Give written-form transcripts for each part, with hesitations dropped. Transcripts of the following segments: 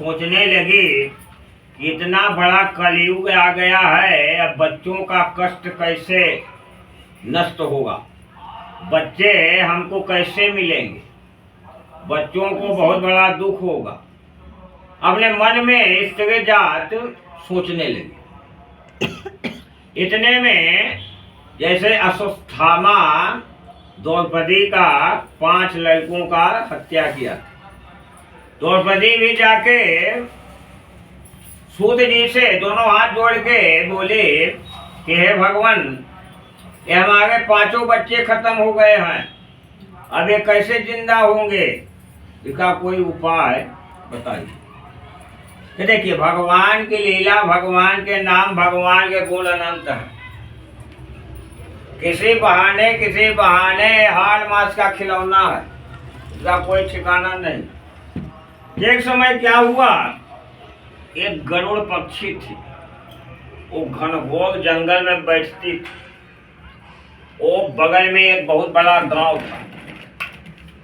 सोचने लगी कि इतना बड़ा कलयुग आ गया है, अब बच्चों का कष्ट कैसे नष्ट होगा, बच्चे हमको कैसे मिलेंगे, बच्चों को बहुत बड़ा दुख होगा। अपने मन में इस तरह जात सोचने लगी। इतने में जैसे अश्वत्थामा द्रौपदी का 5 लड़कों का हत्या किया, द्रौपदी भी जाके सूत जी से दोनों हाथ जोड़ के बोले कि हे भगवान, ये हमारे 5 बच्चे खत्म हो गए हैं, अब ये कैसे जिंदा होंगे, इसका कोई उपाय बताइए। तो देखिए, भगवान की लीला, भगवान के नाम, भगवान के गुण अनंत है। किसी बहाने हाड़ मास का खिलौना है, इसका कोई ठिकाना नहीं। एक समय क्या हुआ, एक गरुड़ पक्षी थी, वो घनघोर जंगल में बैठती थी। वो बगल में एक बहुत बड़ा गांव था,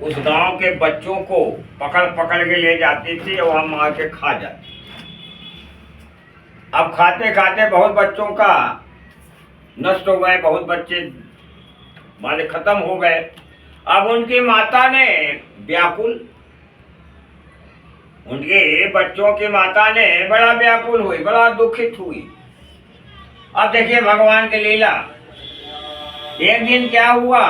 उस गांव के बच्चों को पकड़ पकड़ के ले जाती थी और वहां मार के खा जाती। अब खाते खाते बहुत बच्चों का नष्ट हो गए, बहुत बच्चे माने खत्म हो गए। अब उनकी माता ने व्याकुल, उनके बच्चों की माता ने बड़ा व्याकुल हुई, बड़ा दुखित हुई। अब देखिए भगवान की लीला। एक दिन क्या हुआ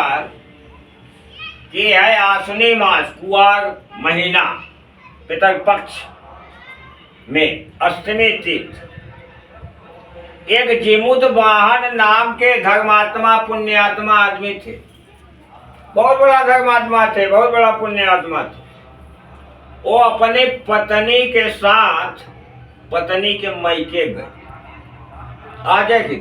कि है आश्विनी मास, कुआर महीना, पितरपक्ष में अष्टमी तिथि, एक जिमुद वाहन नाम के धर्मात्मा पुण्यात्मा आदमी थे, बहुत बड़ा धर्मात्मा थे, बहुत बड़ा पुण्यात्मा थे। वो अपने पत्नी के साथ पत्नी के मैके गए। आ जाएगी,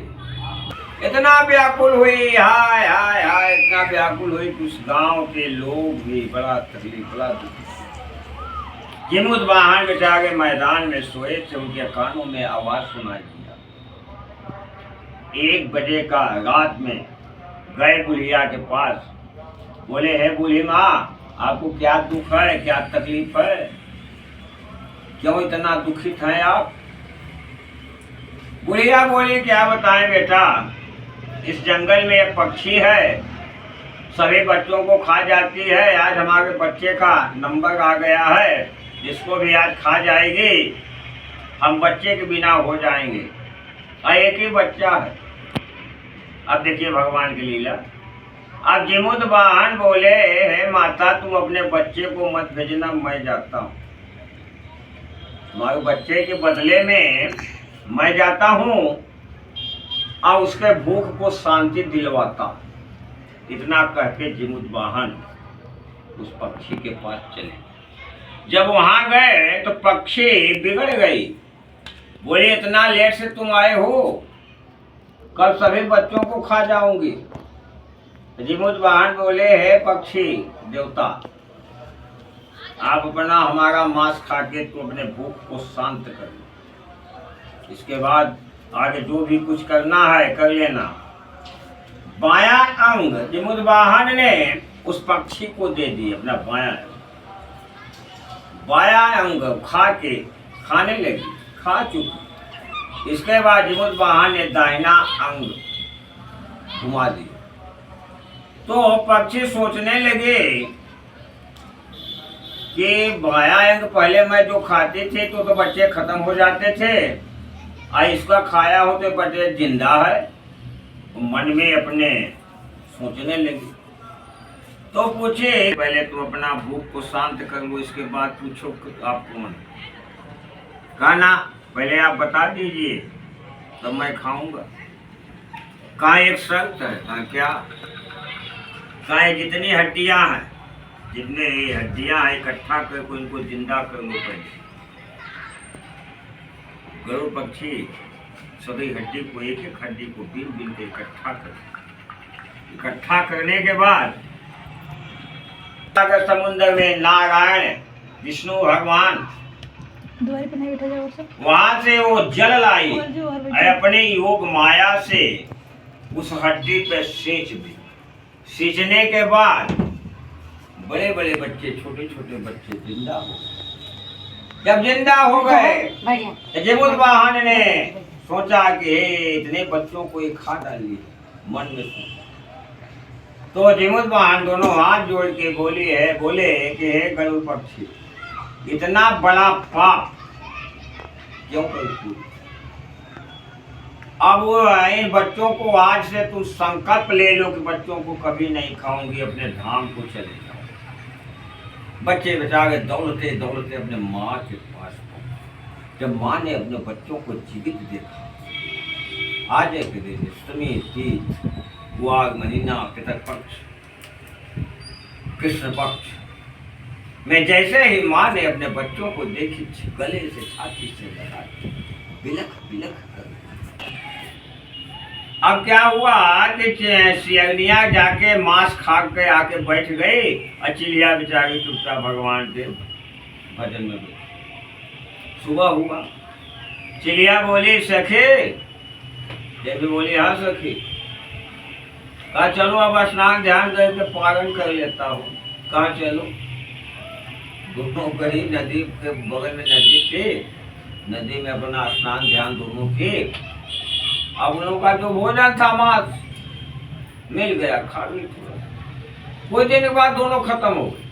इतना व्याकुल हुई, हाय हाय हाय, इतना व्याकुल हुई कि उस गांव के लोग भी बड़ा तकलीफ, बड़ा दुख। जिमुद वाहन बेचारे मैदान में सोए थे, उनके कानों में आवाज सुनाई दिया। 1 बजे का रात में गए बुढ़िया के पास, बोले हे बूढ़ी माँ, आपको क्या दुख है, क्या तकलीफ है, क्यों इतना दुखित हैं आप? बुढ़िया बोली क्या बताएं बेटा, इस जंगल में एक पक्षी है, सभी बच्चों को खा जाती है, आज हमारे बच्चे का नंबर आ गया है, जिसको भी आज खा जाएगी, हम बच्चे के बिना हो जाएंगे, और एक ही बच्चा है। अब देखिए भगवान की लीला। अब जिमुद वाहन बोले हे माता, तुम अपने बच्चे को मत भेजना, मैं जाता हूँ, तुम्हारे बच्चे के बदले में मैं जाता हूँ और उसके भूख को शांति दिलवाता हूँ। इतना कह के जिमुद वाहन उस पक्षी के पास चले। जब वहां गए तो पक्षी बिगड़ गई, बोले इतना लेट से तुम आए हो, कल सभी बच्चों को खा जाऊंगी। जिमुद वाहन बोले हे पक्षी देवता, आप अपना हमारा मांस खा के तो अपने भूख को शांत कर लो, इसके बाद आगे जो भी कुछ करना है कर लेना। बायां अंग जिमुद वाहन ने उस पक्षी को दे दी, अपना बायां अंग खा के खाने लगी, खा चुकी। इसके बाद जिमुद वाहन ने दाहिना अंग घुमा दिया। तो पक्षी सोचने लगे कि बायां अंग पहले मैं जो खाते थे तो बच्चे खत्म हो जाते थे, और इसका खाया हो तो बच्चे जिंदा है। मन में अपने सोचने लगे। तो पूछे पहले तुम अपना भूख को शांत कर लो, इसके बाद पूछो आप कौन। कहा ना, पहले आप बता दीजिए तब मैं खाऊंगा। कहा एक शर्त है। कहा क्या? कहा जितनी हड्डियां हैं, जितने हड्डियां हैं इकट्ठा करके उनको जिंदा कर लो पहले। गरुड़ पक्षी सभी हड्डी को, एक एक हड्डी को बीन बीन के इकट्ठा करने के बाद समुद्र में नारायण विष्णु भगवान वहां से वो जल लाई, अपने योग माया से उस हड्डी पे सींच दी। सींचने के बाद बड़े बड़े बच्चे, छोटे छोटे बच्चे जिंदा हो। जब जिंदा हो गए बढ़िया। तो जिमुतवाहन ने सोचा कि हे, इतने बच्चों को ये खा डालिए, मन में सोचा। तो जिमुतवाहन दोनों हाथ जोड़ के बोले कि हे गरुड़ पक्षी, इतना बड़ा पाप क्यों करती हो? अब इन बच्चों को आज से तुम संकल्प ले लो कि बच्चों को कभी नहीं खाऊंगी, अपने धाम को चले जाओ। बच्चे बेचारे दौड़ते दौड़ते अपने माँ के पास पहुंचे। जब माँ ने अपने बच्चों को जीवित देखा, आज के दिन अष्टमी तीज, बुआग महीना, पितरपक्ष, कृष्ण पक्ष में जैसे ही माँ ने अपने बच्चों को देखी, गले से छाती से लगा बिलख बिलख कर। अब क्या हुआ कि सियनिया जाके मांस खा के आके बैठ गई और चिड़िया बेचारी चुपचाप भगवान के भजन में बैठी। सुबह हुआ, चिड़िया बोली सखी, ये भी बोली हाँ सखी। कहा चलो अब स्नान ध्यान करके पारण कर लेता हूँ। कहाँ चलो? दोनों गई नदी के बगल में नदी थी, नदी में अपना स्नान ध्यान दोनों की। अब उन लोगों का जो भोजन था मांस मिल गया, खा ली। थोड़ा कुछ दिन के बाद दोनों खत्म हो गए।